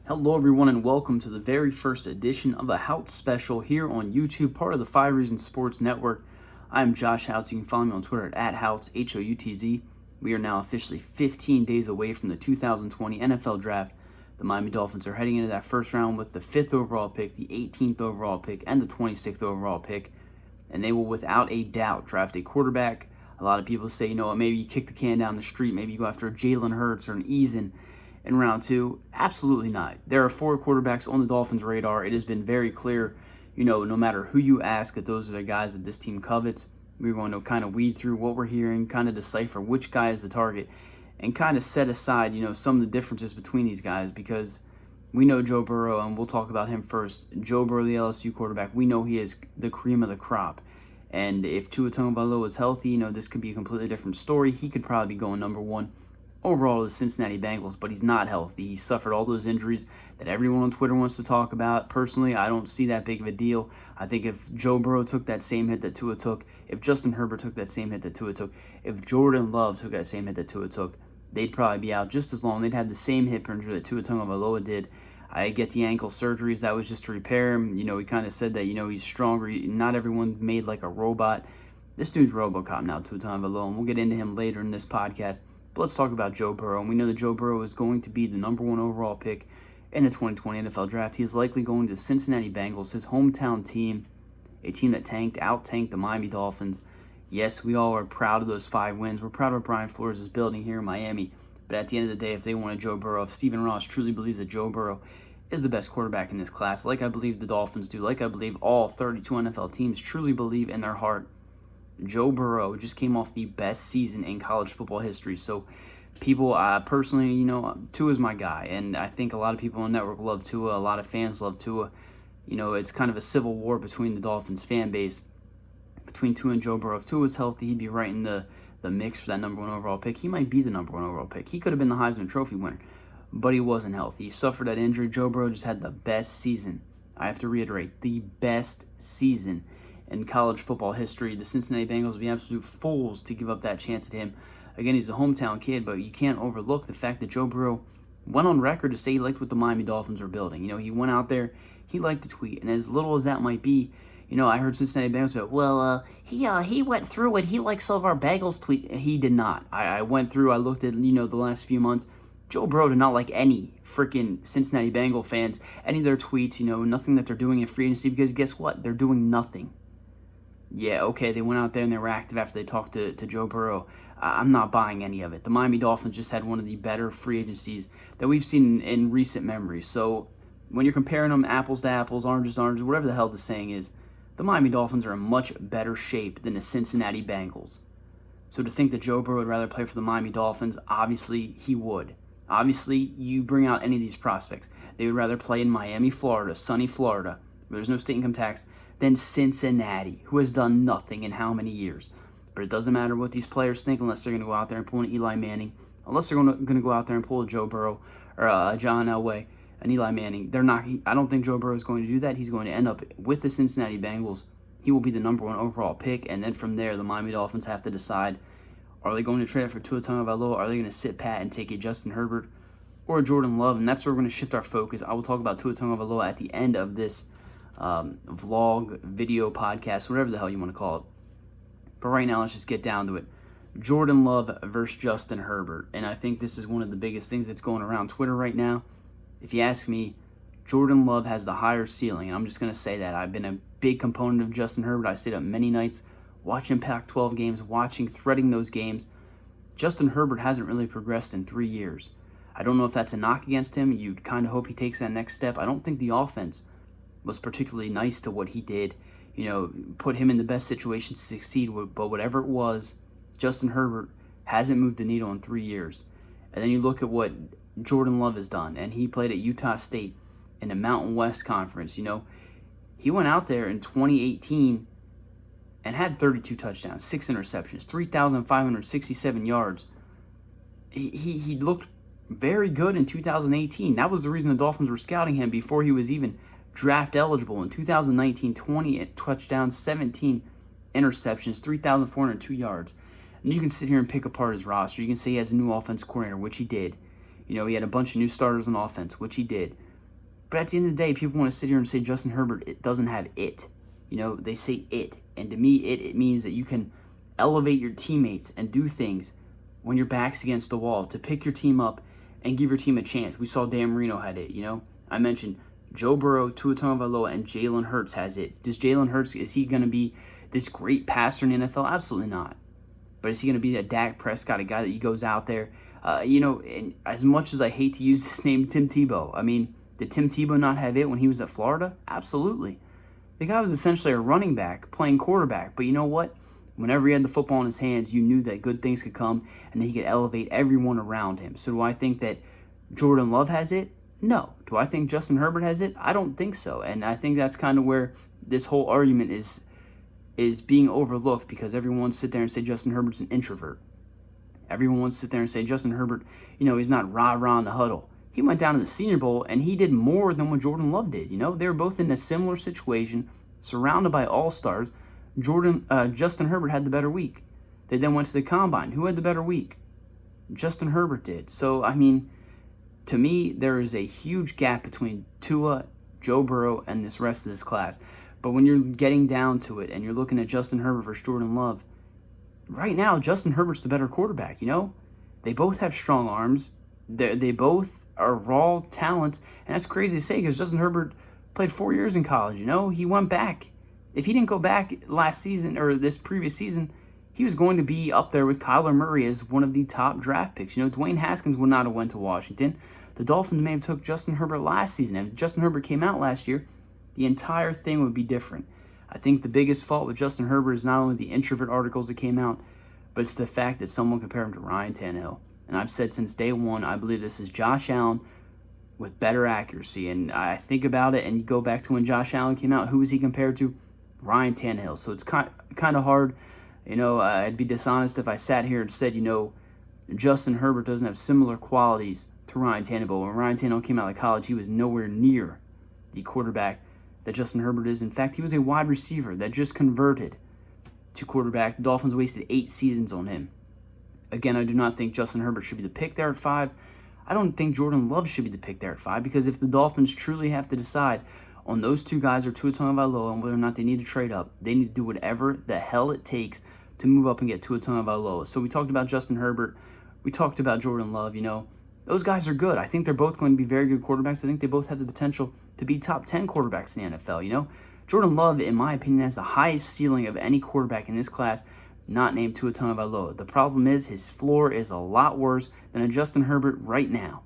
Hello everyone and welcome to the very first edition of a Houtz special here on YouTube, part of the 5 Reasons Sports Network. I'm Josh Houtz. You can follow me on Twitter at Houtz, Houtz. We are now officially 15 days away from the 2020 NFL Draft. The Miami Dolphins are heading into that first round with the 5th overall pick, the 18th overall pick, and the 26th overall pick. And they will without a doubt draft a quarterback. A lot of people say, maybe you kick the can down the street, maybe you go after a Jalen Hurts or an Eason in round 2. Absolutely not. There are 4 quarterbacks on the Dolphins' radar. It has been very clear, no matter who you ask, that those are the guys that this team covets. We're going to kind of weed through what we're hearing, kind of decipher which guy is the target, and kind of set aside, some of the differences between these guys, because we know Joe Burrow, and we'll talk about him first. Joe Burrow, the LSU quarterback, we know he is the cream of the crop. And if Tua Tagovailoa is healthy, this could be a completely different story. He could probably be going number 1 overall to the Cincinnati Bengals, but he's not healthy. He suffered all those injuries that everyone on Twitter wants to talk about. Personally, I don't see that big of a deal. I think if Joe Burrow took that same hit that Tua took, if Justin Herbert took that same hit that Tua took, if Jordan Love took that same hit that Tua took, they'd probably be out just as long. They'd have the same hip injury that Tua Tagovailoa did. I get the ankle surgeries. That was just to repair him. He kind of said that, he's stronger. Not everyone made like a robot. This dude's RoboCop now, Tua Tagovailoa, and we'll get into him later in this podcast. But let's talk about Joe Burrow. And we know that Joe Burrow is going to be the number 1 overall pick in the 2020 NFL Draft. He is likely going to the Cincinnati Bengals, his hometown team, a team that out-tanked the Miami Dolphins. Yes, we all are proud of those 5 wins. We're proud of what Brian Flores is building here in Miami. But at the end of the day, if they wanted Joe Burrow, if Stephen Ross truly believes that Joe Burrow is the best quarterback in this class, like I believe the Dolphins do, like I believe all 32 NFL teams truly believe in their heart, Joe Burrow just came off the best season in college football history. So people, personally, Tua is my guy. And I think a lot of people on the network love Tua. A lot of fans love Tua. It's kind of a civil war between the Dolphins fan base, between Tua and Joe Burrow. If Tua was healthy, he'd be right in the mix for that number 1 overall pick. He might be the number 1 overall pick. He could have been the Heisman Trophy winner, but he wasn't healthy. He suffered that injury. Joe Burrow just had the best season. I have to reiterate, the best season in college football history. The Cincinnati Bengals would be absolute fools to give up that chance at him. Again, he's a hometown kid, but you can't overlook the fact that Joe Burrow went on record to say he liked what the Miami Dolphins were building. He went out there, he liked to tweet, and as little as that might be, I heard Cincinnati Bengals go, he went through it. He liked some of our Bengals tweet. He did not. I went through, I looked at, the last few months. Joe Burrow did not like any freaking Cincinnati Bengal fans, any of their tweets, nothing that they're doing in free agency, because guess what? They're doing nothing. Yeah, okay, they went out there and they were active after they talked to Joe Burrow. I'm not buying any of it. The Miami Dolphins just had one of the better free agencies that we've seen in recent memory. So when you're comparing them apples to apples, oranges to oranges, whatever the hell the saying is, the Miami Dolphins are in much better shape than the Cincinnati Bengals. So to think that Joe Burrow would rather play for the Miami Dolphins, obviously he would. Obviously, you bring out any of these prospects, they would rather play in Miami, Florida, sunny Florida, where there's no state income tax, than Cincinnati, who has done nothing in how many years. But it doesn't matter what these players think unless they're going to go out there and pull an Eli Manning, unless they're going to go out there and pull a Joe Burrow or a John Elway, an Eli Manning. They're not. I don't think Joe Burrow is going to do that. He's going to end up with the Cincinnati Bengals. He will be the number 1 overall pick, and then from there, the Miami Dolphins have to decide, are they going to trade for Tua Tagovailoa? Are they going to sit pat and take a Justin Herbert or a Jordan Love? And that's where we're going to shift our focus. I will talk about Tua Tagovailoa at the end of this vlog, video, podcast, whatever the hell you want to call it. But right now, let's just get down to it. Jordan Love versus Justin Herbert. And I think this is one of the biggest things that's going around Twitter right now. If you ask me, Jordan Love has the higher ceiling. And I'm just going to say that. I've been a big component of Justin Herbert. I stayed up many nights watching Pac-12 games, threading those games. Justin Herbert hasn't really progressed in 3 years. I don't know if that's a knock against him. You'd kind of hope he takes that next step. I don't think the offense was particularly nice to what he did, put him in the best situation to succeed. But whatever it was, Justin Herbert hasn't moved the needle in 3 years. And then you look at what Jordan Love has done, and he played at Utah State in the Mountain West Conference. He went out there in 2018 and had 32 touchdowns, 6 interceptions, 3,567 yards. He looked very good in 2018. That was the reason the Dolphins were scouting him before he was even draft eligible. In 2019, 20 touchdowns, 17 interceptions, 3,402 yards. And you can sit here and pick apart his roster. You can say he has a new offense coordinator, which he did. He had a bunch of new starters on offense, which he did. But at the end of the day, people want to sit here and say Justin Herbert it doesn't have it. They say it. And to me, it means that you can elevate your teammates and do things when your back's against the wall to pick your team up and give your team a chance. We saw Dan Marino had it, I mentioned Joe Burrow, Tua Tagovailoa, and Jalen Hurts has it. Does Jalen Hurts, is he going to be this great passer in the NFL? Absolutely not. But is he going to be a Dak Prescott, a guy that he goes out there? And as much as I hate to use this name, Tim Tebow, did Tim Tebow not have it when he was at Florida? Absolutely. The guy was essentially a running back playing quarterback. But you know what? Whenever he had the football in his hands, you knew that good things could come and that he could elevate everyone around him. So do I think that Jordan Love has it? No. Do I think Justin Herbert has it? I don't think so. And I think that's kind of where this whole argument is being overlooked, because everyone wants to sit there and say Justin Herbert's an introvert. Everyone wants to sit there and say Justin Herbert, he's not rah-rah in the huddle. He went down to the Senior Bowl, and he did more than what Jordan Love did. They were both in a similar situation, surrounded by all-stars. Justin Herbert had the better week. They then went to the Combine. Who had the better week? Justin Herbert did. So, to me, there is a huge gap between Tua, Joe Burrow, and this rest of this class. But when you're getting down to it and you're looking at Justin Herbert versus Jordan Love, right now, Justin Herbert's the better quarterback, They both have strong arms. They both are raw talents. And that's crazy to say because Justin Herbert played 4 years in college, He went back. If he didn't go back last season or this previous season, he was going to be up there with Kyler Murray as one of the top draft picks. Dwayne Haskins would not have went to Washington. The Dolphins may have took Justin Herbert last season. If Justin Herbert came out last year, the entire thing would be different. I think the biggest fault with Justin Herbert is not only the introvert articles that came out, but it's the fact that someone compared him to Ryan Tannehill. And I've said since day one, I believe this is Josh Allen with better accuracy. And I think about it and you go back to when Josh Allen came out, who was he compared to? Ryan Tannehill. So it's kind of hard. I'd be dishonest if I sat here and said, Justin Herbert doesn't have similar qualities to Ryan Tannehill. When Ryan Tannehill came out of college, he was nowhere near the quarterback that Justin Herbert is. In fact, he was a wide receiver that just converted to quarterback. The Dolphins wasted 8 seasons on him. Again, I do not think Justin Herbert should be the pick there at 5. I don't think Jordan Love should be the pick there at 5, because if the Dolphins truly have to decide on those two guys or Tua Tagovailoa and whether or not they need to trade up, they need to do whatever the hell it takes to move up and get Tua Tagovailoa. So we talked about Justin Herbert. We talked about Jordan Love. Those guys are good. I think they're both going to be very good quarterbacks. I think they both have the potential to be top 10 quarterbacks in the NFL. Jordan Love, in my opinion, has the highest ceiling of any quarterback in this class, not named Tua Tagovailoa. The problem is his floor is a lot worse than a Justin Herbert right now.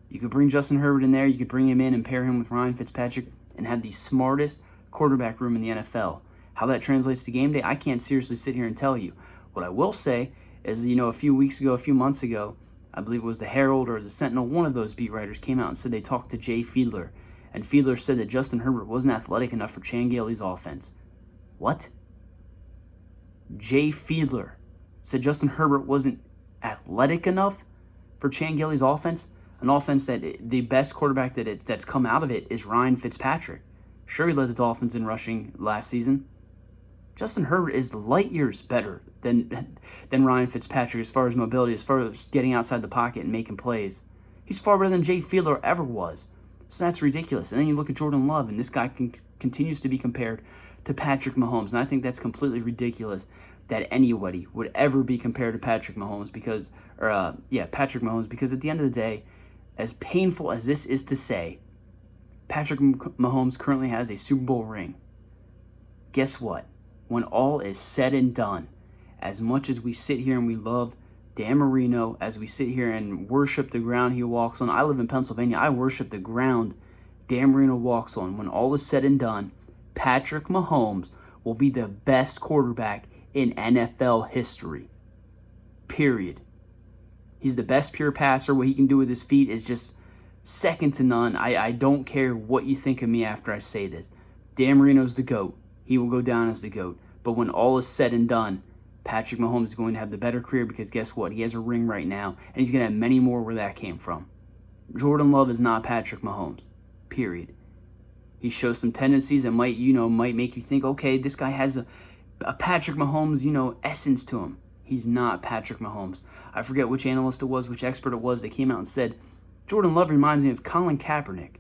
You could bring Justin Herbert in there. You could bring him in and pair him with Ryan Fitzpatrick and have the smartest quarterback room in the NFL. How that translates to game day, I can't seriously sit here and tell you. What I will say is, a few months ago, I believe it was the Herald or the Sentinel, one of those beat writers came out and said they talked to Jay Fiedler, and Fiedler said that Justin Herbert wasn't athletic enough for Chan Gailey's offense. What? Jay Fiedler said Justin Herbert wasn't athletic enough for Chan Gailey's offense? An offense that the best quarterback that's come out of it is Ryan Fitzpatrick. Sure, he led the Dolphins in rushing last season. Justin Herbert is light years better than Ryan Fitzpatrick as far as mobility, as far as getting outside the pocket and making plays. He's far better than Jay Fiedler ever was. So that's ridiculous. And then you look at Jordan Love, and this guy continues to be compared to Patrick Mahomes. And I think that's completely ridiculous that anybody would ever be compared to Patrick Mahomes because at the end of the day, as painful as this is to say, Patrick Mahomes currently has a Super Bowl ring. Guess what? When all is said and done, as much as we sit here and we love Dan Marino, as we sit here and worship the ground he walks on, I live in Pennsylvania, I worship the ground Dan Marino walks on. When all is said and done, Patrick Mahomes will be the best quarterback in NFL history. Period. He's the best pure passer. What he can do with his feet is just second to none. I don't care what you think of me after I say this. Dan Marino's the GOAT. He will go down as the GOAT. But when all is said and done, Patrick Mahomes is going to have the better career because guess what? He has a ring right now, and he's going to have many more where that came from. Jordan Love is not Patrick Mahomes. Period. He shows some tendencies that might make you think, okay, this guy has a Patrick Mahomes, essence to him. He's not Patrick Mahomes. I forget which analyst it was, which expert it was that came out and said, Jordan Love reminds me of Colin Kaepernick.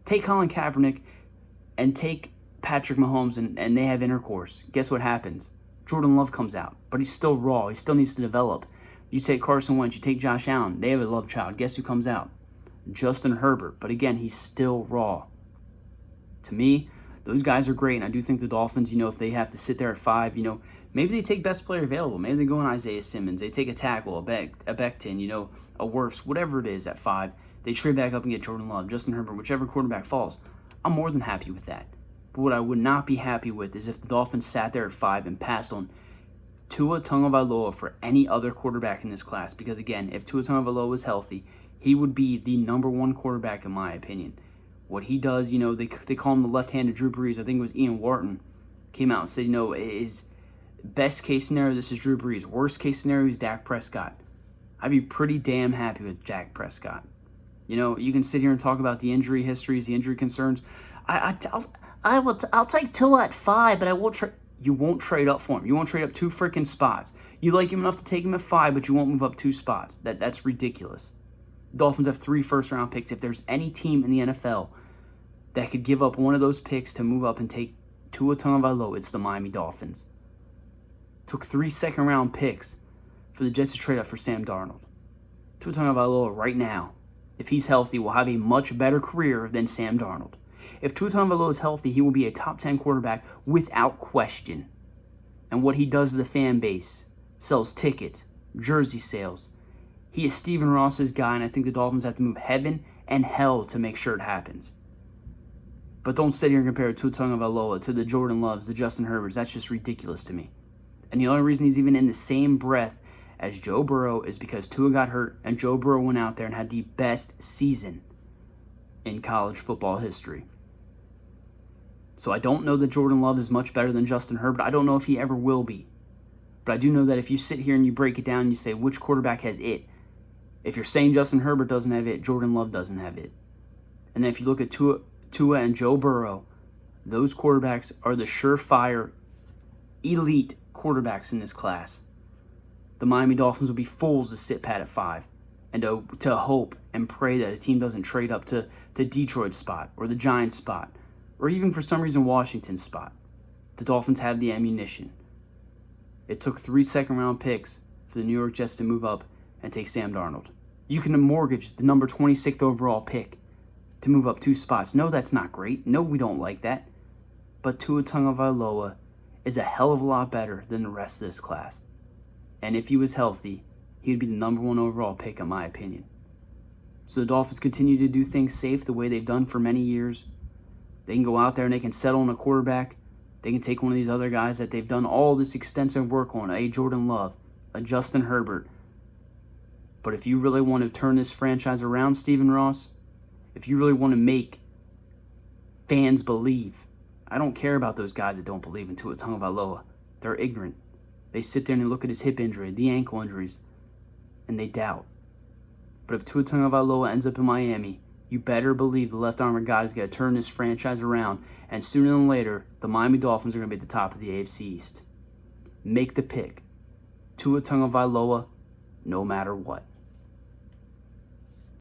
Take Colin Kaepernick and take Patrick Mahomes and they have intercourse. Guess what happens? Jordan Love comes out, but he's still raw. He still needs to develop. You take Carson Wentz, you take Josh Allen. They have a love child. Guess who comes out? Justin Herbert. But again, he's still raw. To me, those guys are great, and I do think the Dolphins, if they have to sit there at 5, maybe they take best player available. Maybe they go on Isaiah Simmons. They take a tackle, a Becton, a Wirfs, whatever it is at 5. They trade back up and get Jordan Love, Justin Herbert, whichever quarterback falls. I'm more than happy with that. But what I would not be happy with is if the Dolphins sat there at 5 and passed on Tua Tagovailoa for any other quarterback in this class. Because again, if Tua Tagovailoa was healthy, he would be the number 1 quarterback in my opinion. What he does, they call him the left-handed Drew Brees. I think it was Ian Wharton came out and said, his best case scenario, this is Drew Brees. Worst case scenario is Dak Prescott. I'd be pretty damn happy with Dak Prescott. You can sit here and talk about the injury histories, the injury concerns. I'll take Tua at 5, but I won't trade. You won't trade up for him. You won't trade up 2 freaking spots. You like him enough to take him at 5, but you won't move up 2 spots. That's ridiculous. The Dolphins have 3 first-round picks. If there's any team in the NFL that could give up one of those picks to move up and take Tua Tagovailoa, it's the Miami Dolphins. Took 3 second-round picks for the Jets to trade up for Sam Darnold. Tua Tagovailoa right now, if he's healthy, will have a much better career than Sam Darnold. If Tua Tagovailoa is healthy, he will be a top 10 quarterback without question. And what he does to the fan base, sells tickets, jersey sales. He is Stephen Ross's guy, and I think the Dolphins have to move heaven and hell to make sure it happens. But don't sit here and compare Tua Tagovailoa to the Jordan Loves, the Justin Herberts. That's just ridiculous to me. And the only reason he's even in the same breath as Joe Burrow is because Tua got hurt, and Joe Burrow went out there and had the best season in college football history. So I don't know that Jordan Love is much better than Justin Herbert. I don't know if he ever will be. But I do know that if you sit here and you break it down and you say which quarterback has it, if you're saying Justin Herbert doesn't have it, Jordan Love doesn't have it. And then if you look at Tua and Joe Burrow, those quarterbacks are the surefire, elite quarterbacks in this class. The Miami Dolphins would be fools to sit pat at 5 and to hope and pray that a team doesn't trade up to Detroit's spot or the Giants' spot or even for some reason Washington's spot. The Dolphins have the ammunition. It took 3 second-round picks for the New York Jets to move up and take Sam Darnold. You can mortgage the number 26th overall pick to move up 2 spots. No, that's not great. No, we don't like that. But Tua Tagovailoa is a hell of a lot better than the rest of this class. And if he was healthy, he would be the number 1 overall pick in my opinion. So the Dolphins continue to do things safe the way they've done for many years. They can go out there and they can settle on a quarterback. They can take one of these other guys that they've done all this extensive work on, a Jordan Love, a Justin Herbert. But if you really want to turn this franchise around, Stephen Ross, if you really want to make fans believe, I don't care about those guys that don't believe in Tua Tagovailoa. They're ignorant. They sit there and they look at his hip injury, the ankle injuries, and they doubt. But if Tua Tagovailoa ends up in Miami, you better believe the left-armed God is going to turn this franchise around, and sooner than later, the Miami Dolphins are going to be at the top of the AFC East. Make the pick. Tua Tagovailoa, no matter what.